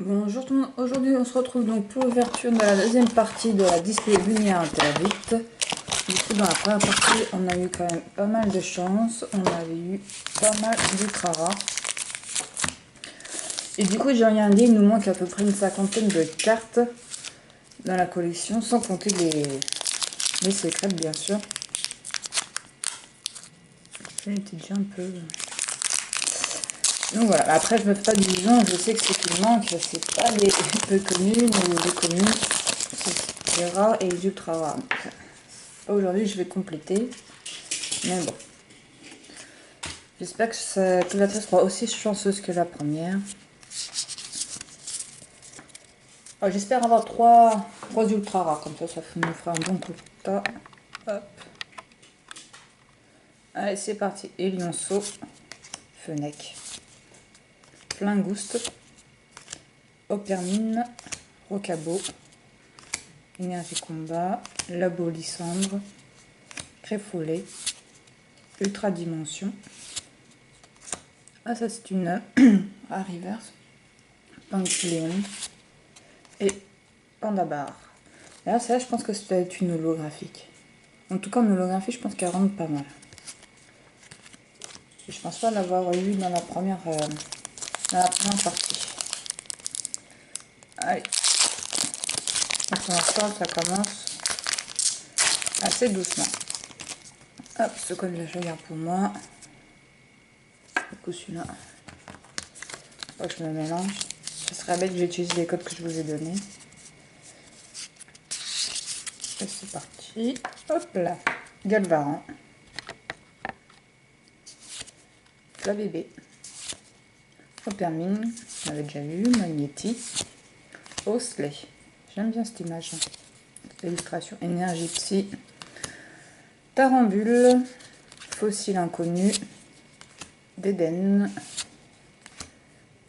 Bonjour tout le monde, aujourd'hui on se retrouve donc pour l'ouverture de la deuxième partie de la display lumière interdite. Du coup dans la première partie on a eu quand même pas mal de chance, on avait eu pas mal d'ultra rares. Et du coup j'ai regardé, il nous manque à peu près une cinquantaine de cartes dans la collection, sans compter les secrètes bien sûr. Elle était déjà un peu... Donc voilà, après je me fais pas d'illusions, je sais que ce qui me manque, c'est pas les peu connus, ni les connus, c'est les rares et les ultra rares. Aujourd'hui je vais compléter, mais bon. J'espère que la tête sera aussi chanceuse que la première. J'espère avoir trois ultra rares, comme ça nous fera un bon quota. Hop. Allez c'est parti, Elionceau, Fennec, Plingouste, Opermine, Rocabo, Énergie Combat, Labo Lysandre, Créfollet, Ultra Dimension. Ah ça c'est une à reverse. Pancléon et Pandabar. Et là ça je pense que ça doit être une holographique. En tout cas en holographie je pense qu'elle rentre pas mal. Et je pense pas l'avoir eu dans la première partie. Allez. Donc pour l'instant ça commence assez doucement. Hop, ce code là je garde pour moi. Du coup celui-là. Faut que je me mélange. Ce serait bête que j'utilise les codes que je vous ai donnés. Et c'est parti. Hop là. Galvaran. La bébé. Opermine. On avait déjà vu. Magnéti. Osley. J'aime bien cette image. L'illustration. Énergie Psy. Tarambule. Fossile inconnu. Dédenne.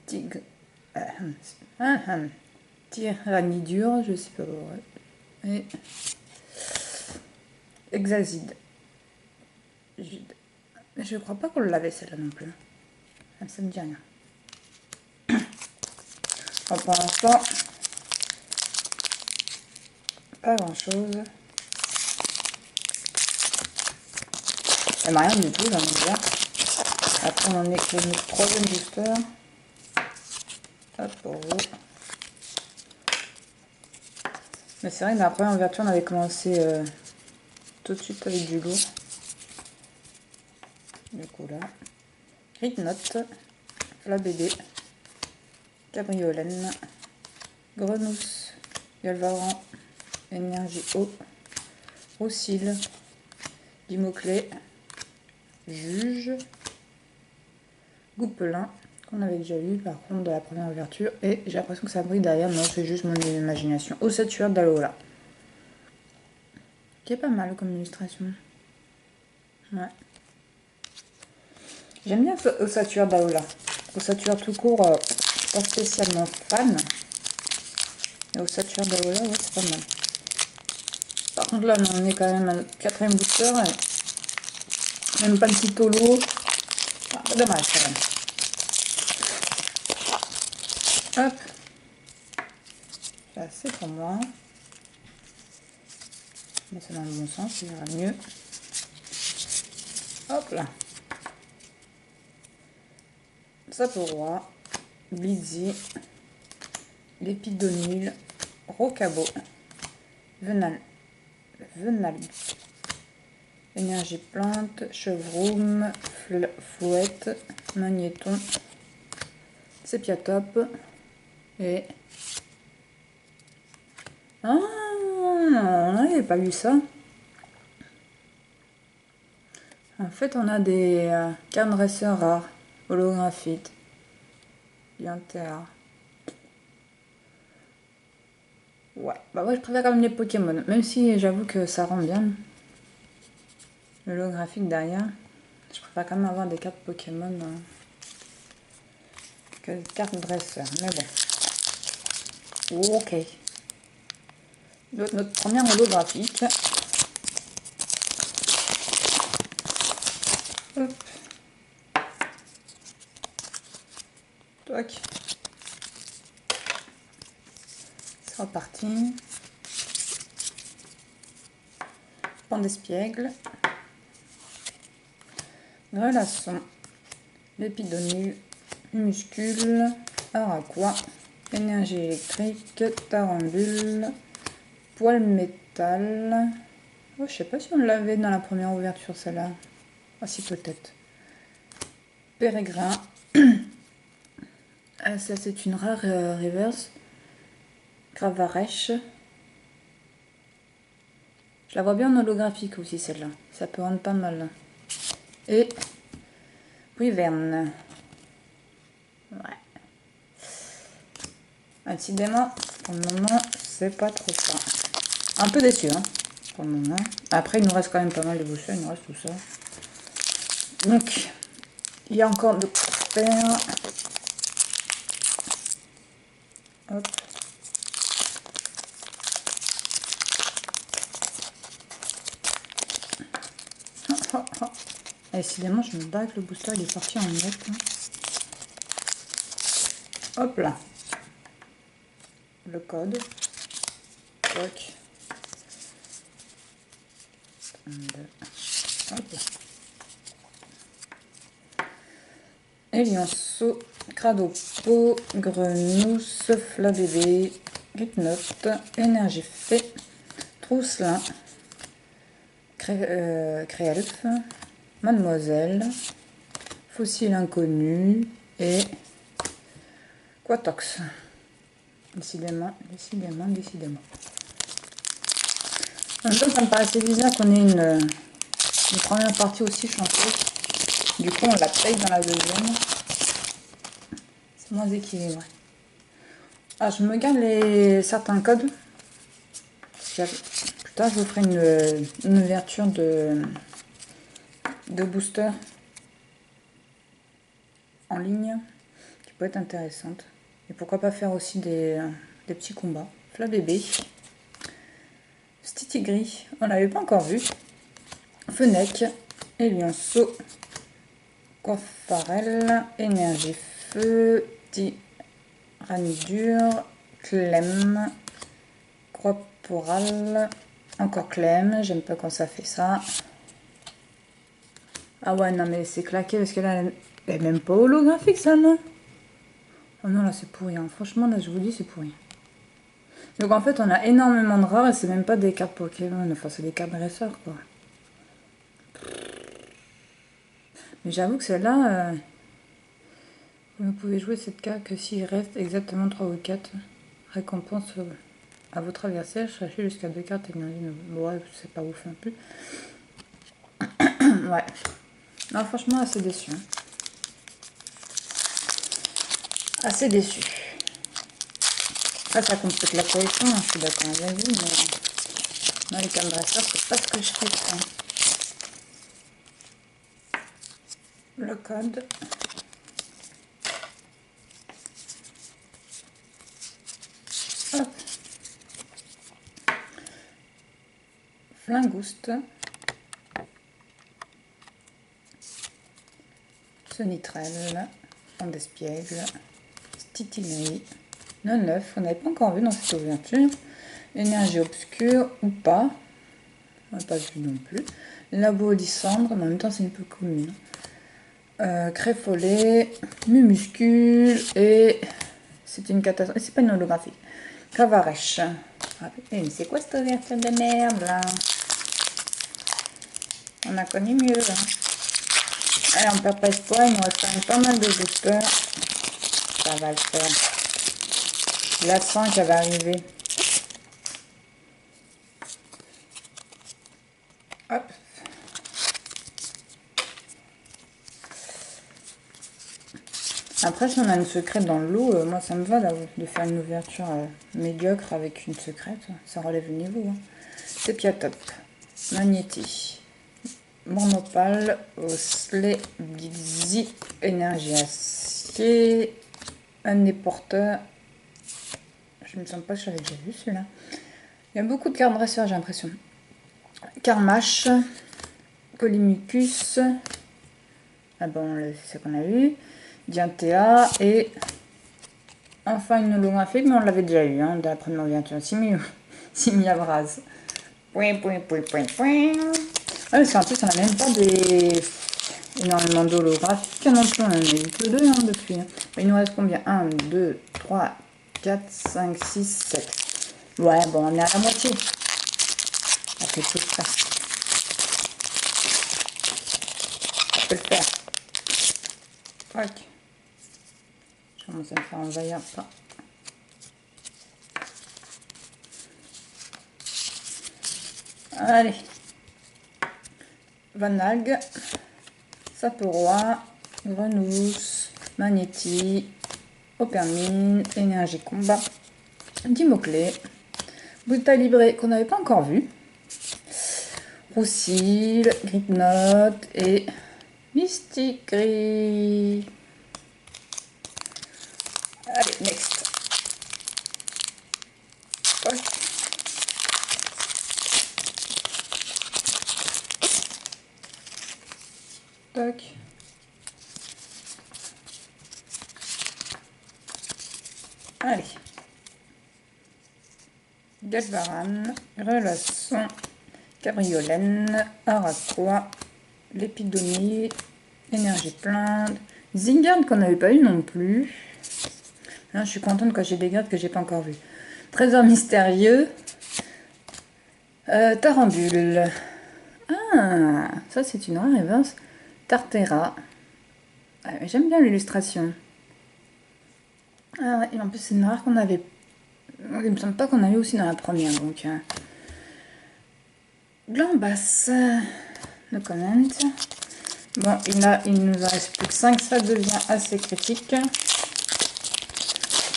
Tigre. Tyrannidure. Je sais pas. Ouais. Et Hexazide. Vide. Je crois pas qu'on l'avait celle-là non plus. Ça me dit rien. Bon, pour l'instant, pas grand chose. Ça m'a rien du tout, j'en ai bien. Après, on en est que notre troisième booster. Hop, pour vous. Mais c'est vrai que dans la première ouverture, on avait commencé tout de suite avec du lourd. Du coup, là. Ritnote, la BD, Cabriolène, Grenousse, Galvaran, Énergie Eau, Roussile, Dimoclé, Juge, Goupelin, qu'on avait déjà eu par contre de la première ouverture, et j'ai l'impression que ça brille derrière, non c'est juste mon imagination. Ossature d'Alola, qui est pas mal comme illustration. Ouais. J'aime bien Ossature d'Alola. Ossature tout court, pas spécialement fan. Et Ossature d'Alola, ouais c'est pas mal. Par contre là on est quand même à notre quatrième booster, et même pas le petit holo. Ah, dommage quand même. Hop. C'est assez pour moi. Mais c'est dans le bon sens, ça ira mieux. Hop là. Saporois, Blizzy, Lépidonule, Rocabo, Venal, Énergie Plante, Chevroum, Flouette, Magnéton, Sépiatop et... Ah, on n'avait pas vu ça. En fait, on a des cartes dresseurs rares, holographiques, Bianterra. Ouais, bah moi je préfère quand même les Pokémon, même si j'avoue que ça rend bien. L'holographique derrière. Je préfère quand même avoir des cartes Pokémon que des cartes dresseurs, mais bon. Ok. Notre première holographique. Hop. Toc. Reparti. Pan d'espiègle. Grelasson. Lépidonule. Muscule. Araqua. Énergie électrique. Tarambule. Poil métal. Oh, je sais pas si on l'avait dans la première ouverture, celle-là. Ah si, peut-être. Pérégrin. Ah, ça, c'est une rare reverse. Gravarèche. Je la vois bien en holographique aussi, celle-là. Ça peut rendre pas mal. Et Wyvern. Ouais. Décidément, pour le moment, c'est pas trop ça. Un peu déçu, hein, pour le moment. Après, il nous reste quand même pas mal de boosters. Il nous reste tout ça. Donc, il y a encore de quoi faire. Hop. Et décidément, je me bats que le booster il est sorti en net. Hop là. Le code. Toc. Hop là. Elianceau, Cradopo, Grenousse, Flabébé, Gutnote, Énergie Fée, Trousselin, Créalf, Mademoiselle, Fossile Inconnu et Quatox. Décidément. En même temps, ça me paraissait bizarre qu'on ait une première partie aussi chanteuse. Du coup, on la paye dans la deuxième. C'est moins équilibré. Ah, je me garde certains codes. Plus tard, je vous ferai une ouverture de booster en ligne qui peut être intéressante. Et pourquoi pas faire aussi des petits combats. Flabébé. Stitigris, on l'avait pas encore vu. Fenech, Elianceau, Coiffarel, Énergie Feu, Tyrannidure, Clem, Corporal, encore Clem, j'aime pas quand ça fait ça. Ah ouais, non mais c'est claqué parce que là, elle est même pas holographique ça, non? Oh non, là c'est pourri, hein. Franchement, là je vous dis, c'est pourri. Donc en fait, on a énormément de rares et c'est même pas des cartes Pokémon, enfin c'est des cartes dresseurs quoi. Mais j'avoue que celle-là, vous ne pouvez jouer cette carte que s'il reste exactement 3 ou 4 récompenses à votre adversaire. Cherchez jusqu'à 2 cartes et ouais, c'est pas ouf un peu. Ouais. Non, franchement, assez déçu. Hein. Assez déçu. Ça complète la collection, hein, je suis d'accord avec vous, mais non, les cartes dresseurs, c'est pas ce que je kiffe. Hein. Le code. Hop. Flingouste. Sonitrel. Pan d'espiègle. Stitinerie. 9, on n'avait pas encore vu dans cette ouverture. Énergie obscure ou pas. On n'a pas vu non plus. Labo Lysandre, mais en même temps c'est une peu commune. Créfollet, Mumuscule et c'est une catastrophe. C'est pas une holographie. Cavarèche. Mais c'est quoi cette ouverture de merde là? On a connu mieux. Hein. Allez, on perd pas espoir, il nous reste quand même pas mal de boosters. Ça va le faire. La 5 elle va arriver. Hop. Après, si on a une secrète dans le lot, moi ça me va de faire une ouverture médiocre avec une secrète. Ça relève le niveau. Hein. Sepiatop, Magnéti, Monopale, Osley, Blixi, Énergie Acier, un des porteurs. Je ne me sens pas que j'avais déjà vu celui-là. Il y a beaucoup de cartes dresseurs, j'ai l'impression. Carmache, Polymucus, ah bon, c'est ce qu'on a eu. Dianthea et Enfin une holographique, mais on l'avait déjà eu hein, dans la première ouverture. Simia Braz. Point, point, point, point, point. Ah, parce qu'en plus, on n'a même pas des énormément d'holographiques non plus. On en a eu que deux hein, depuis. Il nous reste combien? 1, 2, 3, 4, 5, 6, 7. Ouais, bon, on est à la moitié. On fait tout ça. On peut le faire. Ok. Je commence à me faire envahir ça. Allez. Vanag, Saporoi, Grenousse, Magnéti, Opermine, Énergie Combat, Dimoclé, Bruta Libré qu'on n'avait pas encore vu, Roussil, Gripnote et Mystique Gris. Allez, next. Ok. Tac. Allez. Galvaran, Relasson, Cabriolène, Araquois, Lépidonie, Énergie Plainte, Zingard qu'on n'avait pas eu non plus. Là, je suis contente quand j'ai des gardes que j'ai pas encore vu. Trésor mystérieux, Tarambule. Ah, ça c'est une rare reverse. Tartera. Ah, j'aime bien l'illustration. Ah, et en plus c'est une rare qu'on avait. Il me semble pas qu'on avait aussi dans la première donc. Glambas. No comment. Bon, il nous en reste plus que 5, ça devient assez critique.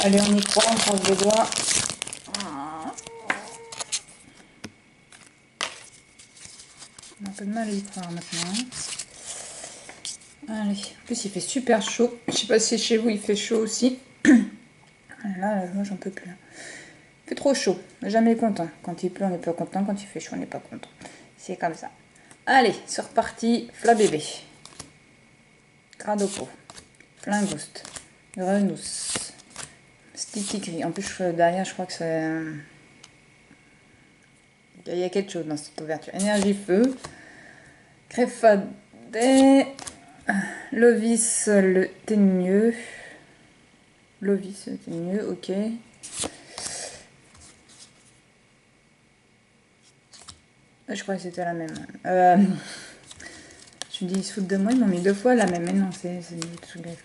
Allez, on y croit, on croise les doigts. On a un peu de mal à y croire maintenant. Allez, en plus il fait super chaud. Je sais pas si chez vous il fait chaud aussi. Là, moi j'en peux plus. Il fait trop chaud, jamais content. Quand il pleut on n'est pas content, quand il fait chaud on n'est pas content. C'est comme ça. Allez, c'est reparti. Flabébé. Gradopo. Flingouste. Grenousse. Sticky Gris. En plus derrière je crois que c'est... Il y a quelque chose dans cette ouverture. Énergie Feu. Créfadet. Lovis le teigneux. Lovis le teigneux, ok. Je crois que c'était la même. Je me dis, ils se foutent de moi, ils m'ont mis 2 fois la même. Mais non, c'est tout griffe.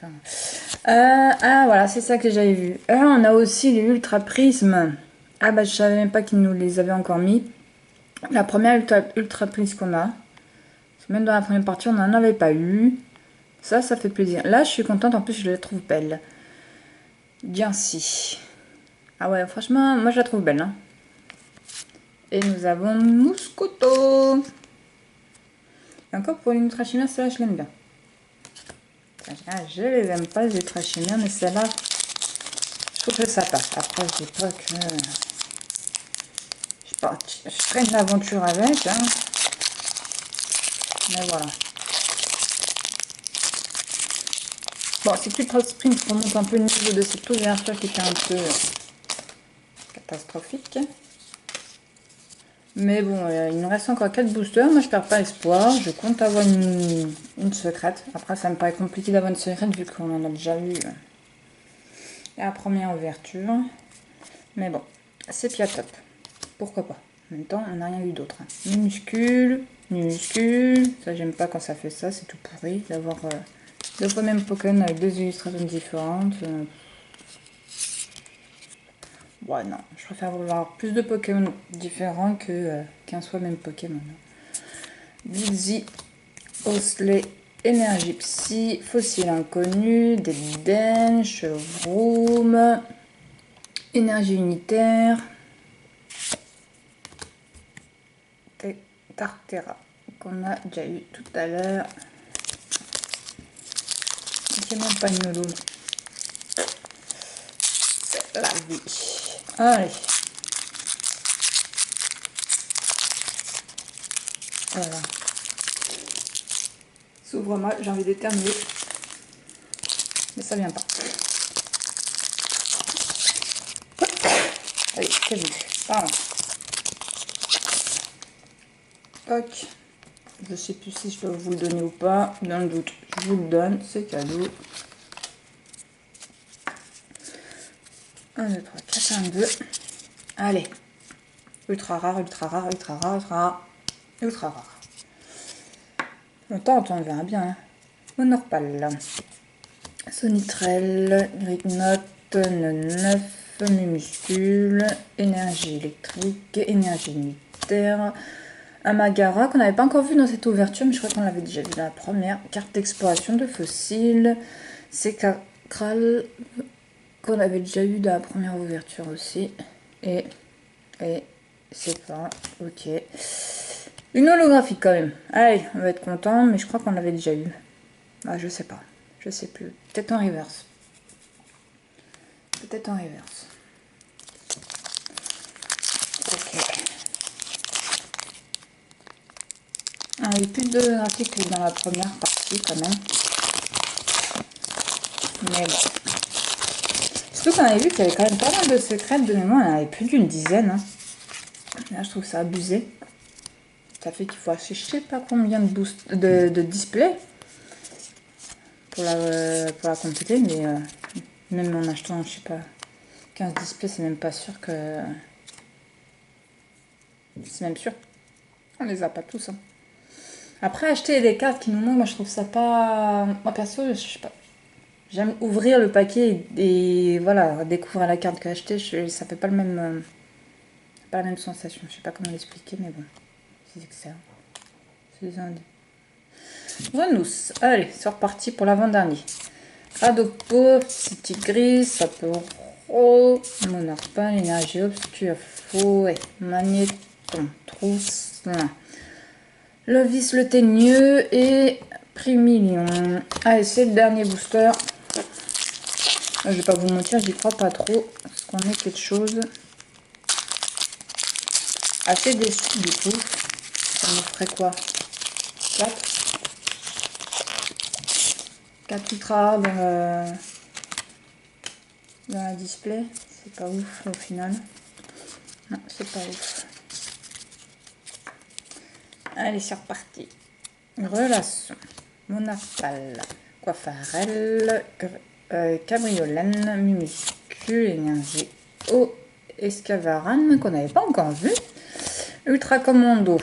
Ah, voilà, c'est ça que j'avais vu. On a aussi les Ultra Prismes. Ah, bah, je savais même pas qu'ils nous les avaient encore mis. La première Ultra Prisme qu'on a. Même dans la première partie, on n'en avait pas eu. Ça fait plaisir. Là, je suis contente. En plus, je la trouve belle. Diancie. Ah ouais, franchement, moi, je la trouve belle. Hein. Et nous avons Mouscoto. Et encore pour une Ultrachimère, celle-là, je l'aime bien. Je les aime pas, les Ultrachimères, mais celle-là, je trouve que ça passe. Après, je dis pas que... Je traîne l'aventure avec. Hein. Mais voilà. Bon, c'est que Ultra Sprint remonte un peu le niveau de cette ouverture qui était un peu catastrophique. Mais bon, il nous reste encore 4 boosters. Moi, je perds pas espoir. Je compte avoir une secrète. Après, ça me paraît compliqué d'avoir une secrète vu qu'on en a déjà eu la première ouverture. Mais bon, c'est Pia top. Pourquoi pas. En même temps, on n'a rien eu d'autre. Minuscule, minuscule. Ça, j'aime pas quand ça fait ça. C'est tout pourri d'avoir 2 fois même Pokémon avec 2 illustrations différentes. Ouais, non, je préfère avoir plus de Pokémon différents qu'un soit même Pokémon. Dizzy, Osley, Énergie Psy, Fossile Inconnu, Delden, Chevroom, Énergie Unitaire, Tartera, qu'on a déjà eu tout à l'heure. C'est même pas une loulou. C'est la vie. Allez. Voilà. S'ouvre mal, j'ai envie d'éternuer. Mais ça vient pas. Allez, c'est bon. Pardon. Toc. Je sais plus si je dois vous le donner ou pas. Dans le doute, je vous le donne. C'est cadeau. 1, 2, 3, 4, 1, 2. Allez. Ultra rare, ultra rare, ultra rare, ultra rare. Ultra rare. Longtemps, on verra bien. Hein. Monorpal. Sonitrel. Grignote. 9. Minuscule. Énergie électrique. Énergie unitaire. Un Magara qu'on n'avait pas encore vu dans cette ouverture, mais je crois qu'on l'avait déjà vu dans la première. Carte d'exploration de fossiles. C'est Cacral qu'on avait déjà eu dans la première ouverture aussi. Et c'est pas ok. Une holographie quand même. Allez, on va être content, mais je crois qu'on l'avait déjà eu. Ah, je sais pas. Je sais plus. Peut-être en reverse. Peut-être en reverse. Ok. Ah, il y a plus de graphiques que dans la première partie quand même. Mais bon. Surtout qu'on avait vu qu'il y avait quand même pas mal de secrets de mémoire. Il y en avait plus d'une dizaine. Hein. Là, je trouve ça abusé. Ça fait qu'il faut acheter je sais pas combien de displays pour la compléter. Mais même en achetant, je sais pas, 15 displays, c'est même pas sûr que... C'est même sûr. On les a pas tous. Hein. Après, acheter des cartes qui nous manquent, moi je trouve ça pas... Moi perso, je sais pas. J'aime ouvrir le paquet et voilà, découvrir la carte que acheter. Ça fait pas le même... pas la même sensation. Je sais pas comment l'expliquer, mais bon. C'est ça. C'est un... Renousse. Allez, c'est reparti pour l'avant-dernier. Radopo, City Gris, Saporo, Monarpal, Énergie Obscure, Fouet, Magnéton, Trousse, Lovis le Teigneux et Prix Million. Allez, c'est le dernier booster. Je vais pas vous mentir, j'y crois pas trop. Parce qu'on est quelque chose assez déçu du coup. Ça me ferait quoi? 4 ultra dans la display. C'est pas ouf au final. Non, c'est pas ouf. Allez, c'est reparti. Relation. Monarpal. Coiffarelle. Cabriolène. Minuscule. Énergie. Eau. Escavaran qu'on n'avait pas encore vu. Ultra Commando.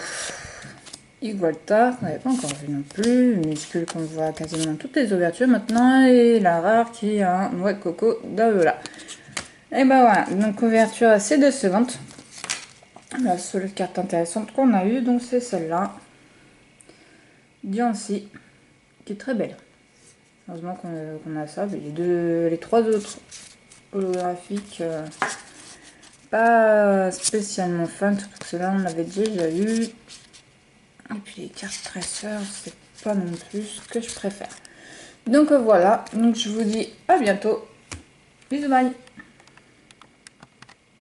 Igolta qu'on n'avait pas encore vu non plus. Minuscule qu'on voit quasiment dans toutes les ouvertures maintenant. Et la rare qui a un noix de coco d'Aola. Et ben voilà, donc ouverture assez décevante. La seule carte intéressante qu'on a eue, donc c'est celle-là. Diancie, qui est très belle. Heureusement qu'on a ça. Mais les trois autres holographiques, pas spécialement fan, parce que ceux-là on avait déjà eu. Et puis les cartes traceurs, c'est pas non plus ce que je préfère. Donc voilà, donc je vous dis à bientôt. Bisous, bye.